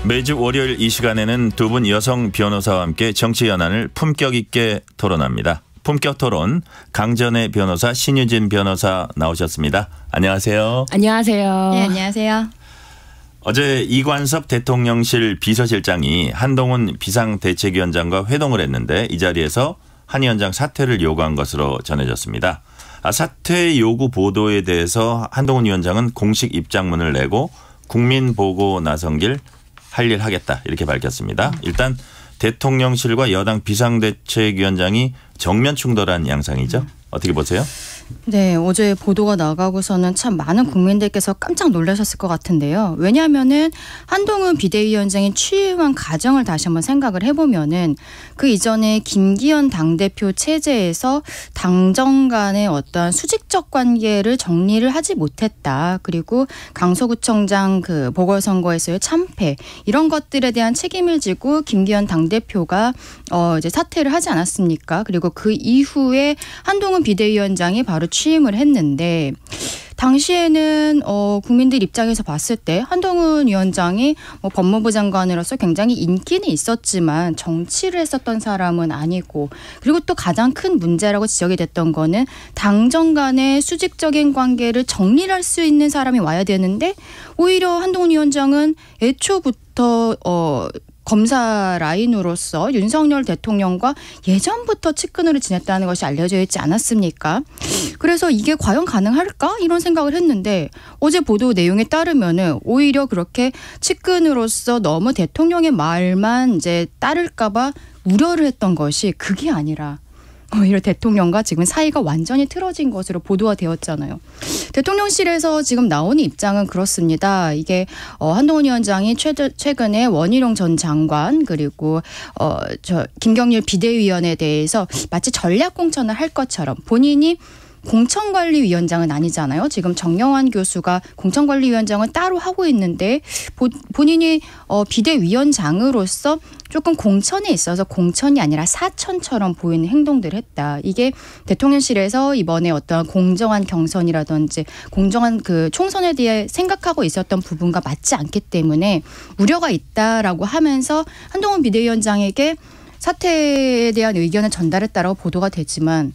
매주 월요일 이 시간에는 두 분 여성 변호사와 함께 정치 현안을 품격 있게 토론합니다. 품격 토론 강전애 변호사, 신유진 변호사 나오셨습니다. 안녕하세요. 안녕하세요. 네, 안녕하세요. 어제 이관섭 대통령실 비서실장이 한동훈 비상대책위원장과 회동을 했는데 이 자리에서 한 위원장 사퇴를 요구한 것으로 전해졌습니다. 사퇴 요구 보도에 대해서 한동훈 위원장은 공식 입장문을 내고 국민 보고 나선 길 할 일 하겠다 이렇게 밝혔습니다. 일단 대통령실과 여당 비상대책위원장이 정면 충돌한 양상이죠. 어떻게 보세요? 네, 어제 보도가 나가고서는 참 많은 국민들께서 깜짝 놀라셨을 것 같은데요. 왜냐하면은 한동훈 비대위원장이 취임한 과정을 다시 한번 생각을 해보면은 그 이전에 김기현 당대표 체제에서 당정 간의 어떠한 수직적 관계를 정리를 하지 못했다. 그리고 강서구청장 그 보궐선거에서의 참패 이런 것들에 대한 책임을 지고 김기현 당대표가 이제 사퇴를 하지 않았습니까? 그리고 그 이후에 한동훈 비대위원장이 바로 취임을 했는데 당시에는 국민들 입장에서 봤을 때 한동훈 위원장이 법무부 장관으로서 굉장히 인기는 있었지만 정치를 했었던 사람은 아니고 그리고 또 가장 큰 문제라고 지적이 됐던 거는 당정 간의 수직적인 관계를 정리를 할 수 있는 사람이 와야 되는데 오히려 한동훈 위원장은 애초부터 검사 라인으로서 윤석열 대통령과 예전부터 측근으로 지냈다는 것이 알려져 있지 않았습니까? 그래서 이게 과연 가능할까? 이런 생각을 했는데 어제 보도 내용에 따르면은 오히려 그렇게 측근으로서 너무 대통령의 말만 이제 따를까 봐 우려를 했던 것이 그게 아니라 오히려 대통령과 지금 사이가 완전히 틀어진 것으로 보도가 되었잖아요. 대통령실에서 지금 나오는 입장은 그렇습니다. 이게 한동훈 위원장이 최근에 원희룡 전 장관 그리고 김경률 비대위원에 대해서 마치 전략 공천을 할 것처럼 본인이 공천관리위원장은 아니잖아요. 지금 정영환 교수가 공천관리위원장을 따로 하고 있는데 본인이 비대위원장으로서 조금 공천에 있어서 공천이 아니라 사천처럼 보이는 행동들을 했다. 이게 대통령실에서 이번에 어떤 공정한 경선이라든지 공정한 그 총선에 대해 생각하고 있었던 부분과 맞지 않기 때문에 우려가 있다라고 하면서 한동훈 비대위원장에게 사퇴에 대한 의견을 전달했다라고 보도가 되지만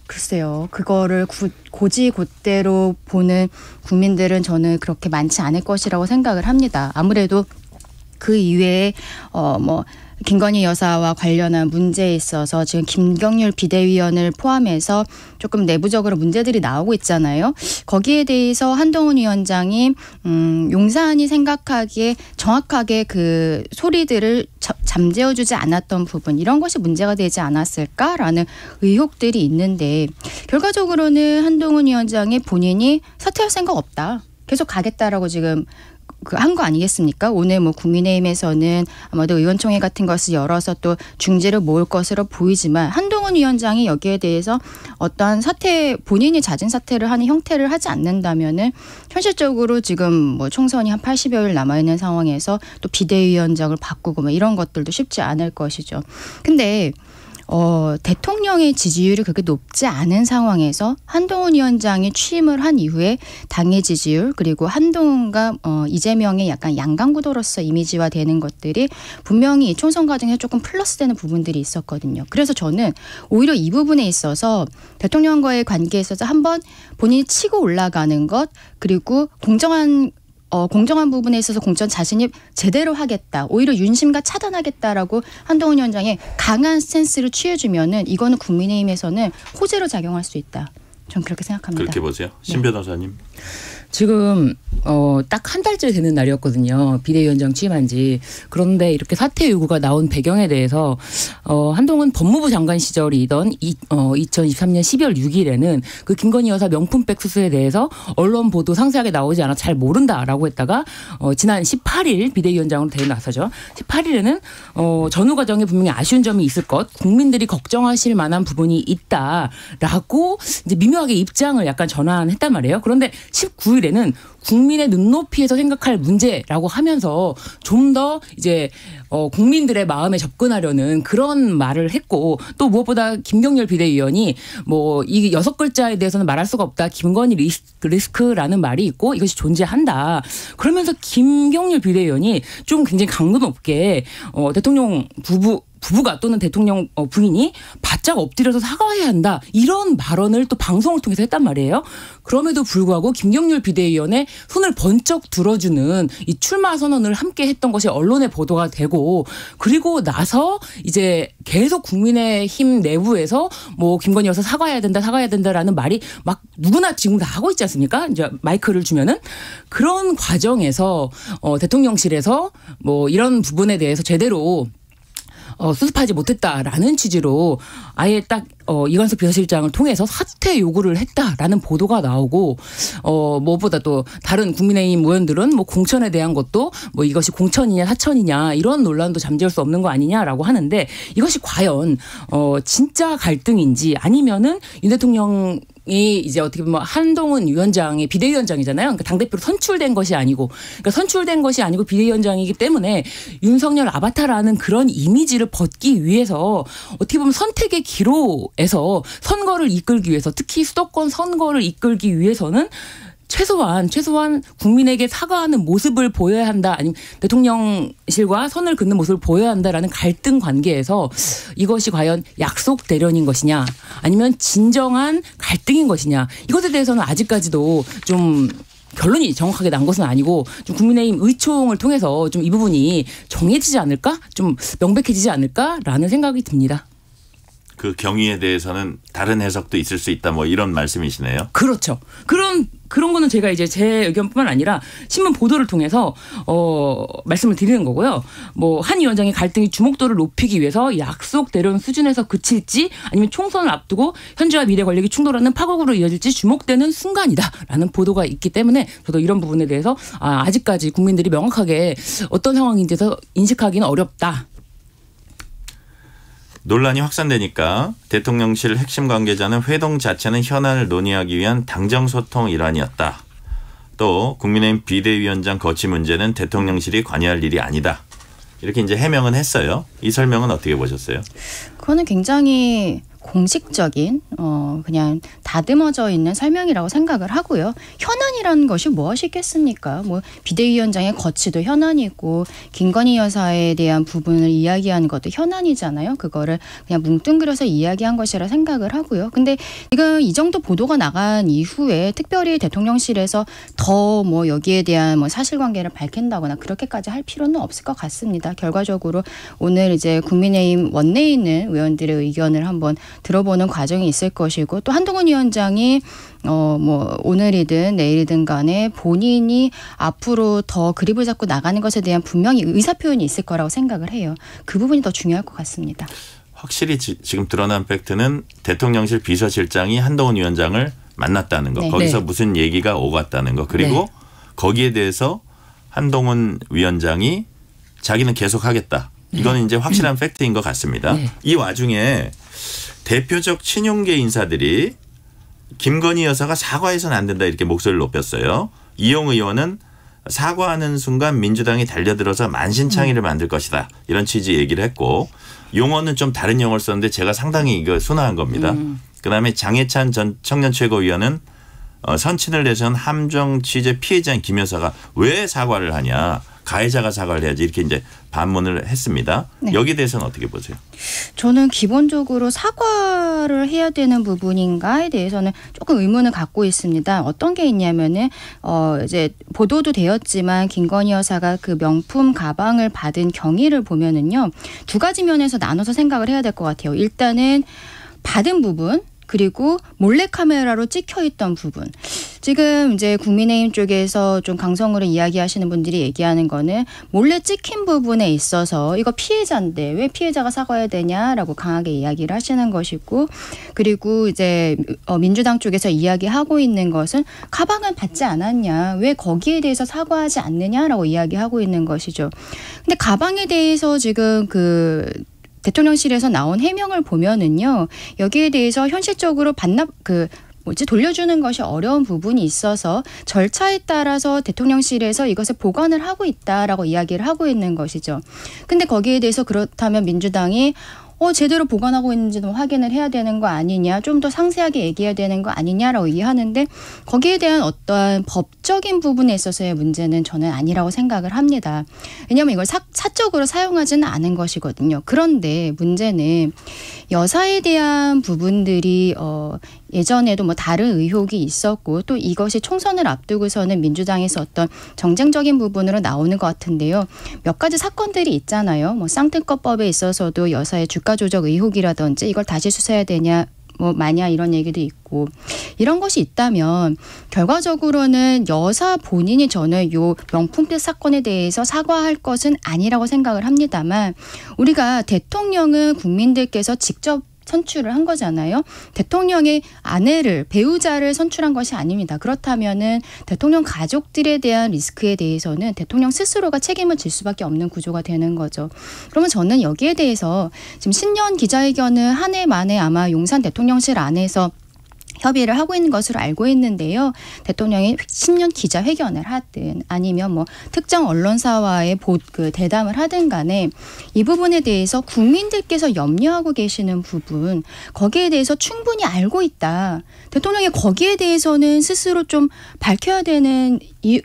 글쎄요. 그거를 고지곧대로 보는 국민들은 저는 그렇게 많지 않을 것이라고 생각을 합니다. 아무래도 그 이외에 김건희 여사와 관련한 문제에 있어서 지금 김경률 비대위원을 포함해서 조금 내부적으로 문제들이 나오고 있잖아요. 거기에 대해서 한동훈 위원장이 용산이 생각하기에 정확하게 그 소리들을 잠재워주지 않았던 부분 이런 것이 문제가 되지 않았을까라는 의혹들이 있는데 결과적으로는 한동훈 위원장이 본인이 사퇴할 생각 없다. 계속 가겠다라고 지금 한 거 아니겠습니까? 오늘 국민의힘에서는 아마도 의원총회 같은 것을 열어서 또 중지를 모을 것으로 보이지만 한동훈 위원장이 여기에 대해서 어떠한 본인이 잦은 사퇴를 하는 형태를 하지 않는다면은 현실적으로 지금 총선이 한 80여일 남아있는 상황에서 또 비대위원장을 바꾸고 이런 것들도 쉽지 않을 것이죠. 근데 대통령의 지지율이 그렇게 높지 않은 상황에서 한동훈 위원장이 취임을 한 이후에 당의 지지율 그리고 한동훈과 이재명의 약간 양강구도로서 이미지화되는 것들이 분명히 총선 과정에서 조금 플러스되는 부분들이 있었거든요. 그래서 저는 오히려 이 부분에 있어서 대통령과의 관계에 있어서 한번 본인이 치고 올라가는 것 그리고 공정한 부분에 있어서 공천 자신이 제대로 하겠다. 오히려 윤심과 차단하겠다라고 한동훈 위원장이 강한 스탠스를 취해주면은 이거는 국민의힘에서는 호재로 작용할 수 있다. 전 그렇게 생각합니다. 그렇게 보세요. 신 변호사님. 지금 딱 한 달째 되는 날이었거든요. 비대위원장 취임한 지. 그런데 이렇게 사퇴 요구가 나온 배경에 대해서 한동훈 법무부 장관 시절이던 2023년 12월 6일에는 그 김건희 여사 명품백 수수에 대해서 언론 보도 상세하게 나오지 않아 잘 모른다라고 했다가 지난 18일 비대위원장으로 대회 나서죠. 18일에는 전후 과정에 분명히 아쉬운 점이 있을 것, 국민들이 걱정하실 만한 부분이 있다라고 이제 미묘하게 입장을 약간 전환했단 말이에요. 그런데 19일 오늘에는 국민의 눈높이에서 생각할 문제라고 하면서 좀 더 이제 국민들의 마음에 접근하려는 그런 말을 했고, 또 무엇보다 김경률 비대위원이 뭐 이 6글자에 대해서는 말할 수가 없다. 김건희 리스크라는 말이 있고 이것이 존재한다. 그러면서 김경률 비대위원이 좀 굉장히 강도 높게 대통령 부부가 또는 대통령 부인이 바짝 엎드려서 사과해야 한다. 이런 발언을 또 방송을 통해서 했단 말이에요. 그럼에도 불구하고 김경률 비대위원의 손을 번쩍 들어주는 이 출마 선언을 함께 했던 것이 언론에 보도가 되고, 그리고 나서 이제 계속 국민의힘 내부에서 뭐 김건희 여사 사과해야 된다라는 말이 막 누구나 지금 다 하고 있지 않습니까? 이제 마이크를 주면은 그런 과정에서 대통령실에서 뭐 이런 부분에 대해서 제대로 수습하지 못했다라는 취지로 아예 딱 이관섭 비서실장을 통해서 사퇴 요구를 했다라는 보도가 나오고, 무엇보다 또 다른 국민의힘 의원들은 뭐 공천에 대한 것도 뭐 이것이 공천이냐 사천이냐 이런 논란도 잠재울 수 없는 거 아니냐라고 하는데, 이것이 과연 진짜 갈등인지 아니면은 윤 대통령 이 이제 어떻게 보면 한동훈 위원장의 비대위원장이잖아요. 그러니까 당대표로 선출된 것이 아니고, 비대위원장이기 때문에 윤석열 아바타라는 그런 이미지를 벗기 위해서 어떻게 보면 선택의 기로에서 선거를 이끌기 위해서, 특히 수도권 선거를 이끌기 위해서는 최소한 국민에게 사과하는 모습을 보여야 한다. 아니면 대통령실과 선을 긋는 모습을 보여야 한다라는 갈등 관계에서 이것이 과연 약속 대련인 것이냐 아니면 진정한 갈등인 것이냐, 이것에 대해서는 아직까지도 좀 결론이 정확하게 난 것은 아니고, 좀 국민의힘 의총을 통해서 좀 이 부분이 정해지지 않을까, 좀 명백해지지 않을까라는 생각이 듭니다. 그 경위에 대해서는 다른 해석도 있을 수 있다, 뭐 이런 말씀이시네요. 그렇죠. 그런 거는 제가 이제 제 의견뿐만 아니라 신문 보도를 통해서 말씀을 드리는 거고요. 뭐 한 위원장의 갈등이 주목도를 높이기 위해서 약속 대련 수준에서 그칠지 아니면 총선을 앞두고 현재와 미래 권력이 충돌하는 파국으로 이어질지 주목되는 순간이다라는 보도가 있기 때문에 저도 이런 부분에 대해서 아직까지 국민들이 명확하게 어떤 상황인지에서 인식하기는 어렵다. 논란이 확산되니까 대통령실 핵심 관계자는 회동 자체는 현안을 논의하기 위한 당정 소통 일환이었다. 또 국민의힘 비대위원장 거취 문제는 대통령실이 관여할 일이 아니다. 이렇게 이제 해명은 했어요. 이 설명은 어떻게 보셨어요? 그거는 굉장히 공식적인 그냥 다듬어져 있는 설명이라고 생각을 하고요. 현안이라는 것이 무엇이 있겠습니까? 뭐 비대위원장의 거취도 현안이고 김건희 여사에 대한 부분을 이야기하는 것도 현안이잖아요. 그거를 그냥 뭉뚱그려서 이야기한 것이라 생각을 하고요. 근데 지금 이 정도 보도가 나간 이후에 특별히 대통령실에서 더 뭐 여기에 대한 뭐 사실관계를 밝힌다거나 그렇게까지 할 필요는 없을 것 같습니다. 결과적으로 오늘 이제 국민의힘 원내에 있는 의원들의 의견을 한번 들어보는 과정이 있을 것이고, 또 한동훈 위원장이 뭐 오늘이든 내일이든 간에 본인이 앞으로 더 그립을 잡고 나가는 것에 대한 분명히 의사표현이 있을 거라고 생각을 해요. 그 부분이 더 중요할 것 같습니다. 확실히 지금 드러난 팩트는 대통령실 비서실장이 한동훈 위원장을 만났다는 거. 네. 거기서 네. 무슨 얘기가 오갔다는 거. 그리고 네. 거기에 대해서 한동훈 위원장이 자기는 계속하겠다. 이거는 이제 확실한 팩트인 것 같습니다. 네. 이 와중에 대표적 친윤계 인사들이 김건희 여사가 사과해서는 안 된다 이렇게 목소리를 높였어요. 이용 의원은 사과하는 순간 민주당이 달려들어서 만신창이를 만들 것이다. 이런 취지 얘기를 했고, 용어는 좀 다른 용어를 썼는데 제가 상당히 이거 순화한 겁니다. 그다음에 장해찬 전 청년 최고위원은 선친을 내세운 함정 취재 피해자인 김 여사가 왜 사과를 하냐. 가해자가 사과를 해야지 이렇게 이제 반문을 했습니다. 네. 여기에 대해서는 어떻게 보세요? 저는 기본적으로 사과를 해야 되는 부분인가에 대해서는 조금 의문을 갖고 있습니다. 어떤 게 있냐면은 이제 보도도 되었지만 김건희 여사가 그 명품 가방을 받은 경위를 보면은요, 두 가지 면에서 나눠서 생각을 해야 될 것 같아요. 일단은 받은 부분, 그리고 몰래카메라로 찍혀있던 부분. 지금 이제 국민의힘 쪽에서 좀 강성으로 이야기하시는 분들이 얘기하는 거는 몰래 찍힌 부분에 있어서 이거 피해자인데 왜 피해자가 사과해야 되냐라고 강하게 이야기를 하시는 것이고, 그리고 이제 민주당 쪽에서 이야기하고 있는 것은 가방을 받지 않았냐, 왜 거기에 대해서 사과하지 않느냐라고 이야기하고 있는 것이죠. 근데 가방에 대해서 지금 대통령실에서 나온 해명을 보면은요, 여기에 대해서 현실적으로 돌려주는 것이 어려운 부분이 있어서 절차에 따라서 대통령실에서 이것을 보관을 하고 있다라고 이야기를 하고 있는 것이죠. 근데 거기에 대해서 그렇다면 민주당이 제대로 보관하고 있는지도 확인을 해야 되는 거 아니냐, 좀 더 상세하게 얘기해야 되는 거 아니냐라고 얘기하는데 거기에 대한 어떠한 법적인 부분에 있어서의 문제는 저는 아니라고 생각을 합니다. 왜냐하면 이걸 사적으로 사용하지는 않은 것이거든요. 그런데 문제는 여사에 대한 부분들이 예전에도 뭐 다른 의혹이 있었고 또 이것이 총선을 앞두고서는 민주당에서 어떤 정쟁적인 부분으로 나오는 것 같은데요. 몇 가지 사건들이 있잖아요. 뭐 쌍특검법에 있어서도 여사의 주가 조작 의혹이라든지 이걸 다시 수사해야 되냐 마냐 이런 얘기도 있고 이런 것이 있다면 결과적으로는 여사 본인이 저는 요 명품백 사건에 대해서 사과할 것은 아니라고 생각을 합니다만 우리가 대통령은 국민들께서 직접 선출을 한 거잖아요. 대통령의 아내를 배우자를 선출한 것이 아닙니다. 그렇다면은 대통령 가족들에 대한 리스크에 대해서는 대통령 스스로가 책임을 질 수밖에 없는 구조가 되는 거죠. 그러면 저는 여기에 대해서 지금 신년 기자회견을 한 해 만에 아마 용산 대통령실 안에서 협의를 하고 있는 것으로 알고 있는데요. 대통령이 신년 기자회견을 하든 아니면 뭐 특정 언론사와의 대담을 하든 간에 이 부분에 대해서 국민들께서 염려하고 계시는 부분 거기에 대해서 충분히 알고 있다. 대통령이 거기에 대해서는 스스로 좀 밝혀야 되는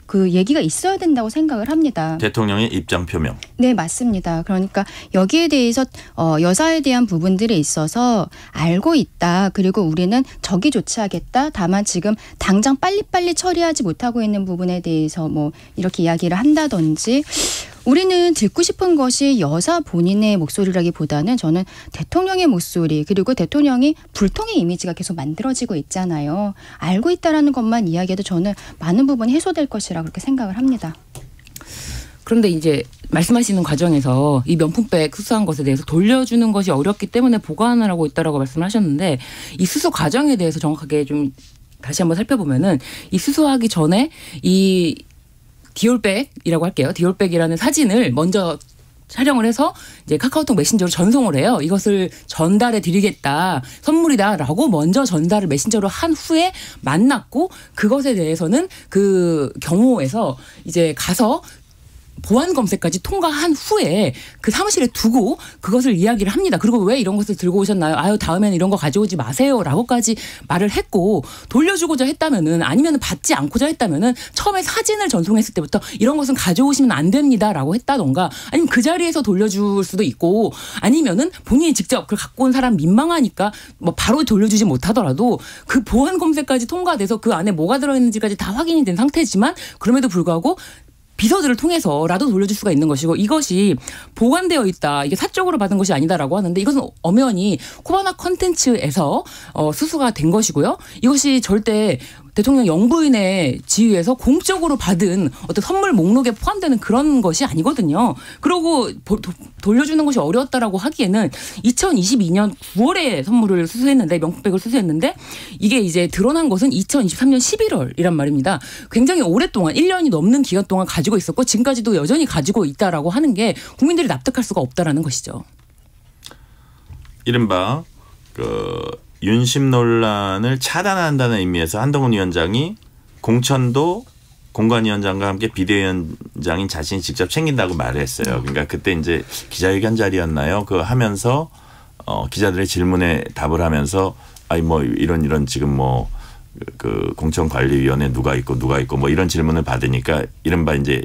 그 얘기가 있어야 된다고 생각을 합니다. 대통령의 입장 표명. 네, 맞습니다. 그러니까 여기에 대해서 여사에 대한 부분들에 있어서 알고 있다. 그리고 우리는 적이 좋지 하겠다. 다만 지금 당장 빨리빨리 처리하지 못하고 있는 부분에 대해서 뭐 이렇게 이야기를 한다든지 우리는 듣고 싶은 것이 여사 본인의 목소리라기보다는 저는 대통령의 목소리 그리고 대통령이 불통의 이미지가 계속 만들어지고 있잖아요. 알고 있다라는 것만 이야기해도 저는 많은 부분이 해소될 것이라 그렇게 생각을 합니다. 그런데 이제 말씀하시는 과정에서 이 명품백 수수한 것에 대해서 돌려주는 것이 어렵기 때문에 보관을 하고 있다라고 말씀하셨는데 이 수수 과정에 대해서 정확하게 좀 다시 한번 살펴보면은 이 수수하기 전에 이 디올백이라고 할게요. 디올백이라는 사진을 먼저 촬영을 해서 이제 카카오톡 메신저로 전송을 해요. 이것을 전달해 드리겠다. 선물이다라고 먼저 전달을 메신저로 한 후에 만났고 그것에 대해서는 그 경호에서 이제 가서 보안 검색까지 통과한 후에 그 사무실에 두고 그것을 이야기를 합니다. 그리고 왜 이런 것을 들고 오셨나요? 아유 다음에는 이런 거 가져오지 마세요라고까지 말을 했고 돌려주고자 했다면은 아니면은 받지 않고자 했다면은 처음에 사진을 전송했을 때부터 이런 것은 가져오시면 안 됩니다라고 했다던가 아니면 그 자리에서 돌려줄 수도 있고 아니면은 본인이 직접 그걸 갖고 온 사람 민망하니까 뭐 바로 돌려주지 못하더라도 그 보안 검색까지 통과돼서 그 안에 뭐가 들어있는지까지 다 확인이 된 상태지만 그럼에도 불구하고 비서들을 통해서라도 돌려줄 수가 있는 것이고 이것이 보관되어 있다. 이게 사적으로 받은 것이 아니다라고 하는데 이것은 엄연히 코바나 컨텐츠에서 수수가 된 것이고요. 이것이 절대 대통령 영부인의 지휘에서 공적으로 받은 어떤 선물 목록에 포함되는 그런 것이 아니거든요. 그리고 돌려주는 것이 어려웠다라고 하기에는 2022년 9월에 선물을 수수했는데 명품백을 수수했는데 이게 이제 드러난 것은 2023년 11월이란 말입니다. 굉장히 오랫동안 1년이 넘는 기간 동안 가지고 있었고 지금까지도 여전히 가지고 있다라고 하는 게 국민들이 납득할 수가 없다라는 것이죠. 이른바 윤심 논란을 차단한다는 의미에서 한동훈 위원장이 공천도 공관위원장과 함께 비대위원장인 자신이 직접 챙긴다고 말을 했어요. 그러니까 그때 이제 기자회견 자리였나요? 그 하면서 기자들의 질문에 답을 하면서 아니 뭐 이런 지금 뭐 그 공천관리위원회 누가 있고 뭐 이런 질문을 받으니까 이른바 이제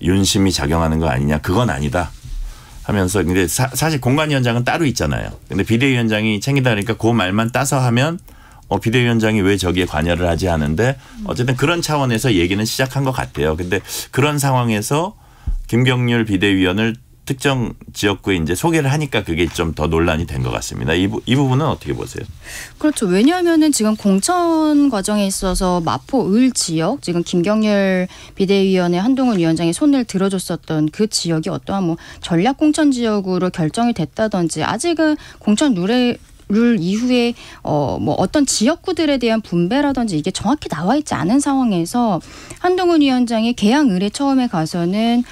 윤심이 작용하는 거 아니냐? 그건 아니다. 하면서 근데 사실 공관위원장은 따로 있잖아요. 근데 비대위원장이 챙기다 그러니까 그 말만 따서 하면 비대위원장이 왜 저기에 관여를 하지 하는데 어쨌든 그런 차원에서 얘기는 시작한 것 같아요. 근데 그런 상황에서 김경률 비대위원을 특정 지역구에 이제 소개를 하니까 그게 좀 더 논란이 된 것 같습니다. 이 부분은 어떻게 보세요? 그렇죠. 왜냐하면은 지금 공천 과정에 있어서 마포 을 지역 지금 김경률 비대위원회 한동훈 위원장이 손을 들어줬었던 그 지역이 어떠한 뭐 전략 공천 지역으로 결정이 됐다든지 아직은 공천 룰 이후에 뭐 어떤 지역구들에 대한 분배라든지 이게 정확히 나와 있지 않은 상황에서 한동훈 위원장이 개항 을에 처음에 가서는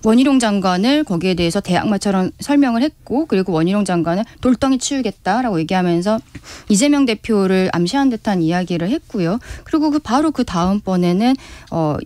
원희룡 장관을 거기에 대해서 대악마처럼 설명을 했고 그리고 원희룡 장관은 돌덩이 치우겠다라고 얘기하면서 이재명 대표를 암시한 듯한 이야기를 했고요. 그리고 바로 그 다음번에는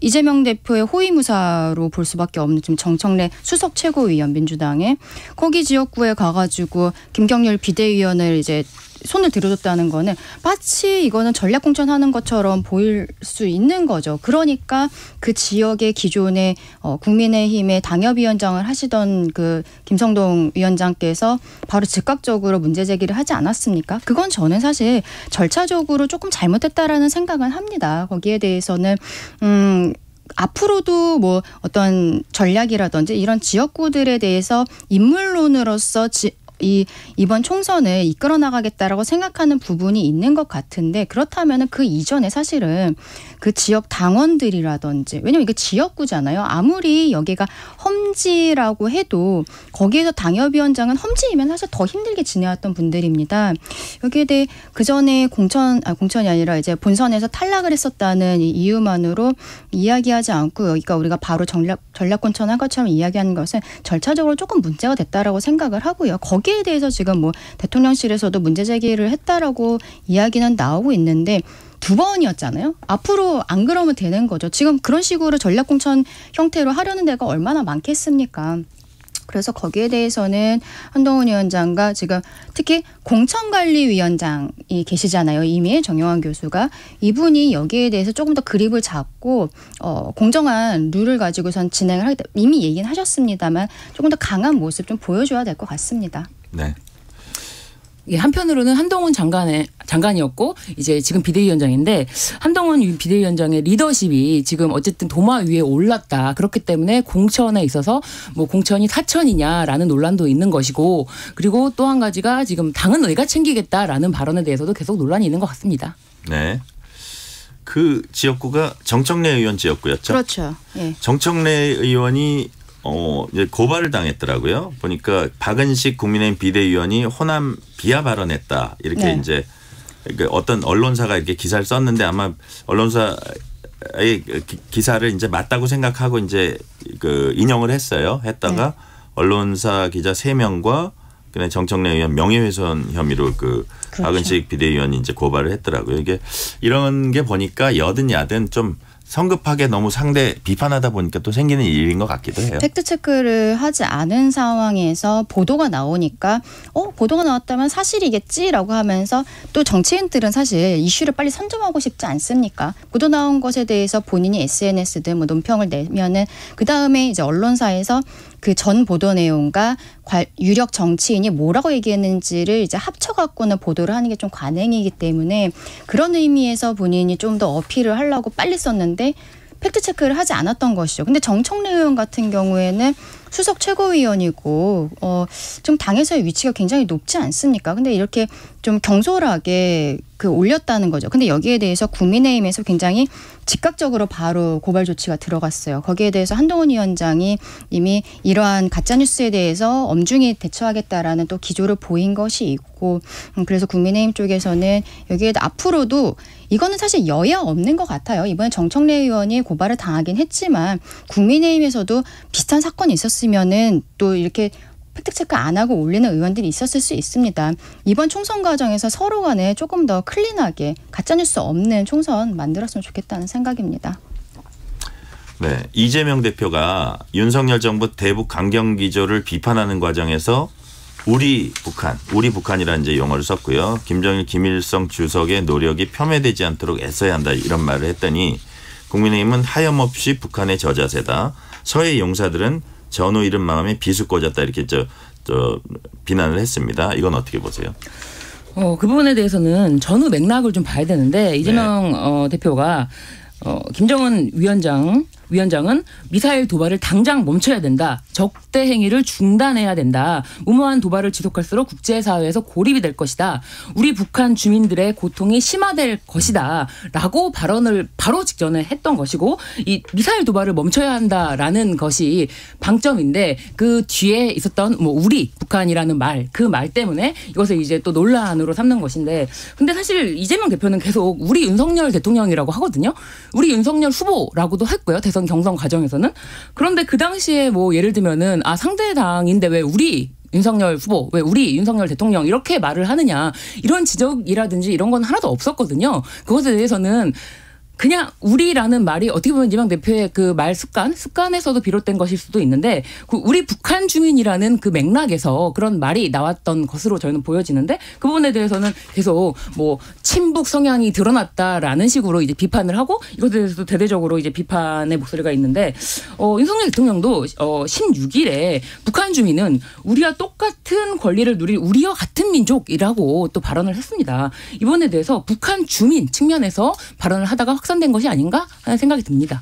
이재명 대표의 호위무사로 볼 수밖에 없는 지금 정청래 수석 최고위원 민주당에 거기 지역구에 가가지고 김경률 비대위원을 이제 손을 들어줬다는 거는 마치 이거는 전략 공천하는 것처럼 보일 수 있는 거죠. 그러니까 그 지역의 기존의 국민의힘의 당협위원장을 하시던 그 김성동 위원장께서 바로 즉각적으로 문제 제기를 하지 않았습니까? 그건 저는 사실 절차적으로 조금 잘못했다라는 생각은 합니다. 거기에 대해서는 앞으로도 뭐 어떤 전략이라든지 이런 지역구들에 대해서 인물론으로서 이번 총선을 이끌어 나가겠다라고 생각하는 부분이 있는 것 같은데 그렇다면 그 이전에 사실은 그 지역 당원들이라든지 왜냐면 이게 지역구잖아요. 아무리 여기가 험지라고 해도 거기에서 당협위원장은 험지이면 사실 더 힘들게 지내왔던 분들입니다. 여기에 대해 그 전에 공천이 아니라 이제 본선에서 탈락을 했었다는 이 이유만으로 이야기하지 않고 여기가 우리가 바로 전략 공천한 것처럼 이야기하는 것은 절차적으로 조금 문제가 됐다라고 생각을 하고요. 거기에 대해서 지금 뭐 대통령실에서도 문제 제기를 했다라고 이야기는 나오고 있는데 2번이었잖아요. 앞으로 안 그러면 되는 거죠. 지금 그런 식으로 전략공천 형태로 하려는 데가 얼마나 많겠습니까? 그래서 거기에 대해서는 한동훈 위원장과 지금 특히 공천관리위원장이 계시잖아요. 이미 정영환 교수가. 이분이 여기에 대해서 조금 더 그립을 잡고 공정한 룰을 가지고선 진행을 하겠다. 이미 얘기는 하셨습니다만 조금 더 강한 모습 좀 보여줘야 될 것 같습니다. 네. 한편으로는 한동훈 장관이었고 이제 지금 비대위원장인데 한동훈 비대위원장의 리더십이 지금 어쨌든 도마 위에 올랐다. 그렇기 때문에 공천에 있어서 뭐 공천이 사천이냐라는 논란도 있는 것이고 그리고 또 한 가지가 지금 당은 내가 챙기겠다라는 발언에 대해서도 계속 논란이 있는 것 같습니다. 네. 그 지역구가 정청래 의원 지역구였죠? 그렇죠. 예. 정청래 의원이 이제 고발을 당했더라고요. 보니까 박은식 국민의힘 비대위원이 호남 비하 발언했다. 이렇게 네. 이제 어떤 언론사가 이렇게 기사를 썼는데 아마 언론사의 기사를 이제 맞다고 생각하고 이제 그 인용을 했어요. 했다가 네. 언론사 기자 3명과 그냥 정청래 의원 명예훼손 혐의로 그 그렇죠. 박은식 비대위원이 이제 고발을 했더라고요. 이게 이런 게 보니까 여든 야든 좀 성급하게 너무 상대 비판하다 보니까 또 생기는 일인 것 같기도 해요. 팩트체크를 하지 않은 상황에서 보도가 나오니까 보도가 나왔다면 사실이겠지라고 하면서 또 정치인들은 사실 이슈를 빨리 선점하고 싶지 않습니까? 보도 나온 것에 대해서 본인이 SNS든 뭐 논평을 내면은 그다음에 이제 언론사에서 그 전 보도 내용과 유력 정치인이 뭐라고 얘기했는지를 이제 합쳐갖고는 보도를 하는 게 좀 관행이기 때문에 그런 의미에서 본인이 좀 더 어필을 하려고 빨리 썼는데 팩트체크를 하지 않았던 것이죠. 근데 정청래 의원 같은 경우에는 수석 최고위원이고 좀 당에서의 위치가 굉장히 높지 않습니까? 근데 이렇게 좀 경솔하게 올렸다는 거죠. 근데 여기에 대해서 국민의힘에서 굉장히 즉각적으로 바로 고발 조치가 들어갔어요. 거기에 대해서 한동훈 위원장이 이미 이러한 가짜뉴스에 대해서 엄중히 대처하겠다라는 또 기조를 보인 것이 있고 그래서 국민의힘 쪽에서는 여기에 앞으로도 이거는 사실 여야 없는 것 같아요. 이번에 정청래 의원이 고발을 당하긴 했지만 국민의힘에서도 비슷한 사건이 있었으면은 또 이렇게 팩트체크 안 하고 올리는 의원들이 있었을 수 있습니다. 이번 총선 과정에서 서로 간에 조금 더 클린하게 가짜뉴스 없는 총선 만들었으면 좋겠다는 생각입니다. 네, 이재명 대표가 윤석열 정부 대북 강경 기조를 비판하는 과정에서 우리 북한이라는 이제 용어를 썼고요. 김정일, 김일성 주석의 노력이 폄훼되지 않도록 애써야 한다 이런 말을 했더니 국민의힘은 하염없이 북한의 저자세다. 서해 용사들은 전후 잃은 마음에 비수 꽂았다 이렇게 비난을 했습니다. 이건 어떻게 보세요? 그 부분에 대해서는 전후 맥락을 좀 봐야 되는데 이재명 대표가 김정은 위원장은 미사일 도발을 당장 멈춰야 된다. 적대 행위를 중단해야 된다. 무모한 도발을 지속할수록 국제사회에서 고립이 될 것이다. 우리 북한 주민들의 고통이 심화될 것이다. 라고 발언을 바로 직전에 했던 것이고 이 미사일 도발을 멈춰야 한다라는 것이 방점인데 그 뒤에 있었던 우리 북한이라는 그 말 때문에 이것을 이제 또 논란으로 삼는 것인데 근데 사실 이재명 대표는 계속 우리 윤석열 대통령이라고 하거든요. 우리 윤석열 후보라고도 했고요. 대선 경선 과정에서는. 그런데 그 당시에 뭐 예를 들면은 상대 당인데 왜 우리 윤석열 후보, 왜 우리 윤석열 대통령 이렇게 말을 하느냐, 이런 지적이라든지 이런 건 하나도 없었거든요. 그것에 대해서는 그냥 우리라는 말이 어떻게 보면 이재명 대표의 그 말 습관에서도 비롯된 것일 수도 있는데, 그 우리 북한 주민이라는 그 맥락에서 그런 말이 나왔던 것으로 저희는 보여지는데, 그 부분에 대해서는 계속 뭐 친북 성향이 드러났다라는 식으로 이제 비판을 하고, 이것에 대해서도 대대적으로 이제 비판의 목소리가 있는데, 윤석열 대통령도 16일에 북한 주민은 우리와 똑같은 권리를 누릴 우리와 같은 민족이라고 또 발언을 했습니다. 이번에 대해서 북한 주민 측면에서 발언을 하다가 확산된 것이 아닌가 하는 생각이 듭니다.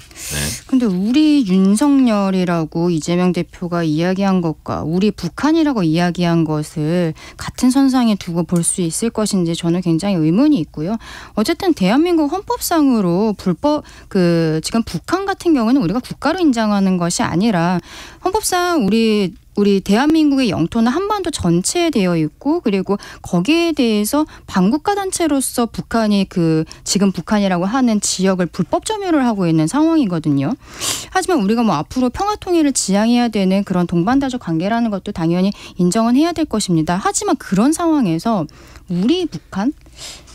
근데 우리 윤석열이라고 이재명 대표가 이야기한 것과 우리 북한이라고 이야기한 것을 같은 선상에 두고 볼 수 있을 것인지 저는 굉장히 의문이 있고요. 어쨌든 대한민국 헌법상으로 지금 북한 같은 경우는 우리가 국가로 인정하는 것이 아니라 헌법상 우리 대한민국의 영토는 한반도 전체에 되어 있고, 그리고 거기에 대해서 반국가 단체로서 북한이 지금 북한이라고 하는 지역을 불법 점유를 하고 있는 상황이거든요. 하지만 우리가 뭐 앞으로 평화 통일을 지향해야 되는 그런 동반자적 관계라는 것도 당연히 인정은 해야 될 것입니다. 하지만 그런 상황에서 우리 북한?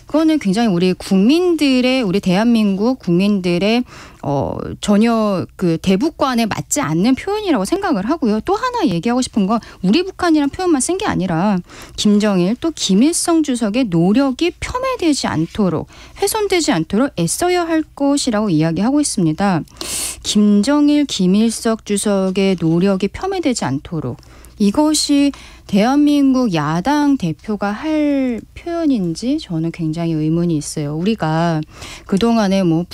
그거는 굉장히 우리 대한민국 국민들의 전혀 그 대북관에 맞지 않는 표현이라고 생각을 하고요. 또 하나 얘기하고 싶은 건 우리 북한이라는 표현만 쓴 게 아니라 김정일 또 김일성 주석의 노력이 폄훼되지 않도록, 훼손되지 않도록 애써야 할 것이라고 이야기하고 있습니다. 김정일, 김일성 주석의 노력이 폄훼되지 않도록, 이것이 대한민국 야당 대표가 할 표현인지 저는 굉장히 의문이 있어요. 우리가 그동안에 뭐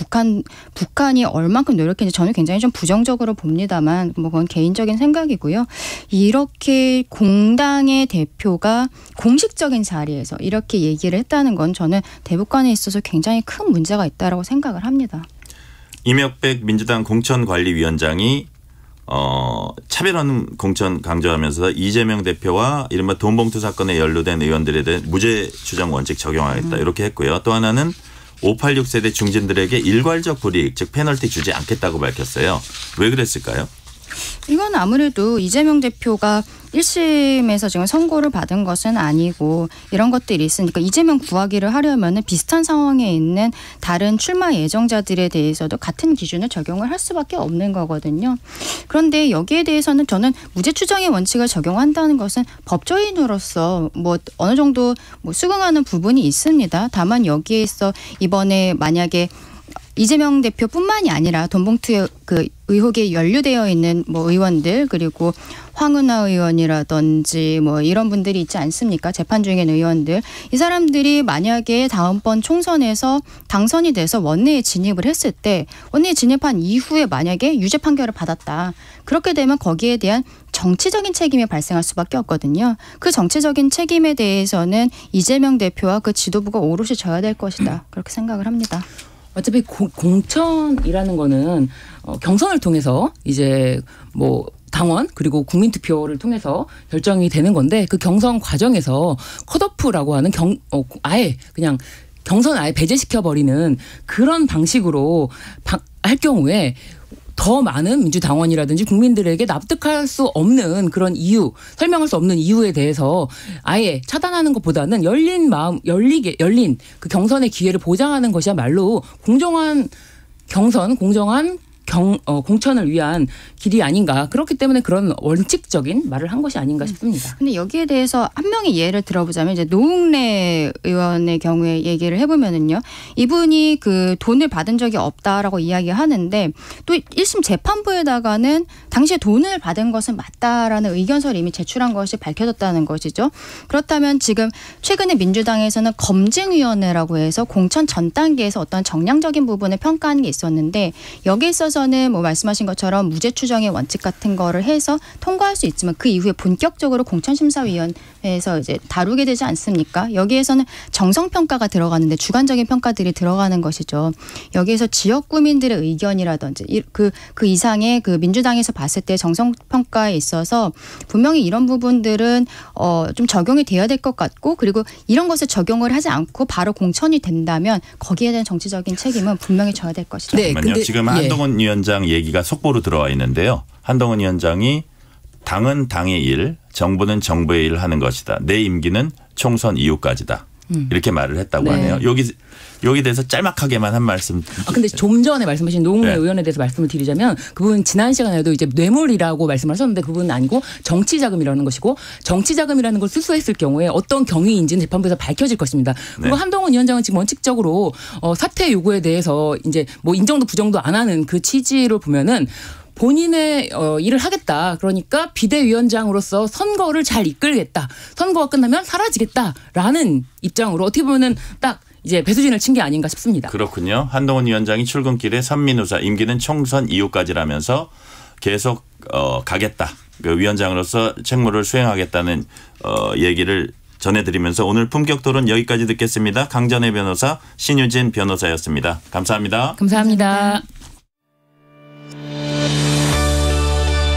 북한이 얼만큼 노력했는지 저는 굉장히 좀 부정적으로 봅니다만, 뭐 그건 개인적인 생각이고요. 이렇게 공당의 대표가 공식적인 자리에서 이렇게 얘기를 했다는 건 저는 대북관에 있어서 굉장히 큰 문제가 있다라고 생각을 합니다. 이명백 민주당 공천관리위원장이 차별하는 공천 강조하면서 이재명 대표와 이른바 돈봉투 사건에 연루된 의원들에 대해 무죄 추정 원칙 적용하겠다 이렇게 했고요. 또 하나는 586 세대 중진들에게 일괄적 불이익, 즉 페널티 주지 않겠다고 밝혔어요. 왜 그랬을까요? 이건 아무래도 이재명 대표가 1심에서 지금 선고를 받은 것은 아니고 이런 것들이 있으니까 이재명 구하기를 하려면 비슷한 상황에 있는 다른 출마 예정자들에 대해서도 같은 기준을 적용을 할 수밖에 없는 거거든요. 그런데 여기에 대해서는 저는 무죄 추정의 원칙을 적용한다는 것은 법조인으로서 뭐 어느 정도 수긍하는 부분이 있습니다. 다만 여기에 있어 이번에 만약에 이재명 대표뿐만이 아니라 돈봉투 의혹에 연루되어 있는 의원들, 그리고 황운하 의원이라든지 이런 분들이 있지 않습니까? 재판 중인 의원들. 이 사람들이 만약에 다음번 총선에서 당선이 돼서 원내에 진입을 했을 때, 원내에 진입한 이후에 만약에 유죄 판결을 받았다. 그렇게 되면 거기에 대한 정치적인 책임이 발생할 수밖에 없거든요. 그 정치적인 책임에 대해서는 이재명 대표와 그 지도부가 오롯이 져야 될 것이다. 그렇게 생각을 합니다. 어차피 공천이라는 거는 경선을 통해서 이제 당원 그리고 국민투표를 통해서 결정이 되는 건데, 그 경선 과정에서 컷오프라고 하는 아예 그냥 경선 아예 배제시켜버리는 그런 방식으로 할 경우에 더 많은 민주당원이라든지 국민들에게 납득할 수 없는 그런 이유, 설명할 수 없는 이유에 대해서 아예 차단하는 것보다는 열린 그 경선의 기회를 보장하는 것이야말로 공정한 경선, 공정한 공천을 위한 길이 아닌가. 그렇기 때문에 그런 원칙적인 말을 한 것이 아닌가 싶습니다. 근데 여기에 대해서 한 명의 예를 들어보자면 이제 노웅래 의원의 경우에 얘기를 해보면은요, 이분이 그 돈을 받은 적이 없다라고 이야기하는데 또 1심 재판부에다가는 당시에 돈을 받은 것은 맞다라는 의견서를 이미 제출한 것이 밝혀졌다는 것이죠. 그렇다면 지금 최근에 민주당에서는 검증위원회라고 해서 공천 전 단계에서 어떤 정량적인 부분을 평가하는 게 있었는데, 여기에 있어서는 말씀하신 것처럼 무죄 추정의 원칙 같은 거를 해서 통과할 수 있지만 그 이후에 본격적으로 공천심사위원회에서 이제 다루게 되지 않습니까? 여기에서는 정성평가가 들어가는데 주관적인 평가들이 들어가는 것이죠. 여기에서 지역 구민들의 의견이라든지 그 이상의 그 민주당에서 봤을 때 정성평가에 있어서 분명히 이런 부분들은 좀 적용이 돼야 될 것 같고, 그리고 이런 것을 적용을 하지 않고 바로 공천이 된다면 거기에 대한 정치적인 책임은 분명히 져야 될 것이다. 네, 근데 지금 한동훈 위원장 얘기가 속보로 들어와 있는데요. 한동훈 위원장이 당은 당의 일, 정부는 정부의 일을 하는 것이다. 내 임기는 총선 이후까지다. 이렇게 말을 했다고 하네요. 여기 대해서 짤막하게만 한 말씀. 근데 좀 전에 말씀하신 노웅래 의원에 대해서 말씀을 드리자면 그분 지난 시간에도 이제 뇌물이라고 말씀을 하셨는데 그분은 아니고 정치자금이라는 것이고 정치자금이라는 걸 수수했을 경우에 어떤 경위인지는 재판부에서 밝혀질 것입니다. 그리고 한동훈 위원장은 지금 원칙적으로 사퇴 요구에 대해서 이제 뭐 인정도 부정도 안 하는 그 취지를 보면은 본인의 일을 하겠다. 그러니까 비대위원장으로서 선거를 잘 이끌겠다. 선거가 끝나면 사라지겠다라는 입장으로 어떻게 보면은 딱 이제 배수진을 친 게 아닌가 싶습니다. 그렇군요. 한동훈 위원장이 출근길에 선민우사 임기는 총선 이후까지라면서 계속 가겠다. 그 위원장으로서 책무를 수행하겠다는 얘기를 전해드리면서 오늘 품격토론 여기까지 듣겠습니다. 강전혜 변호사, 신유진 변호사였습니다. 감사합니다. 감사합니다.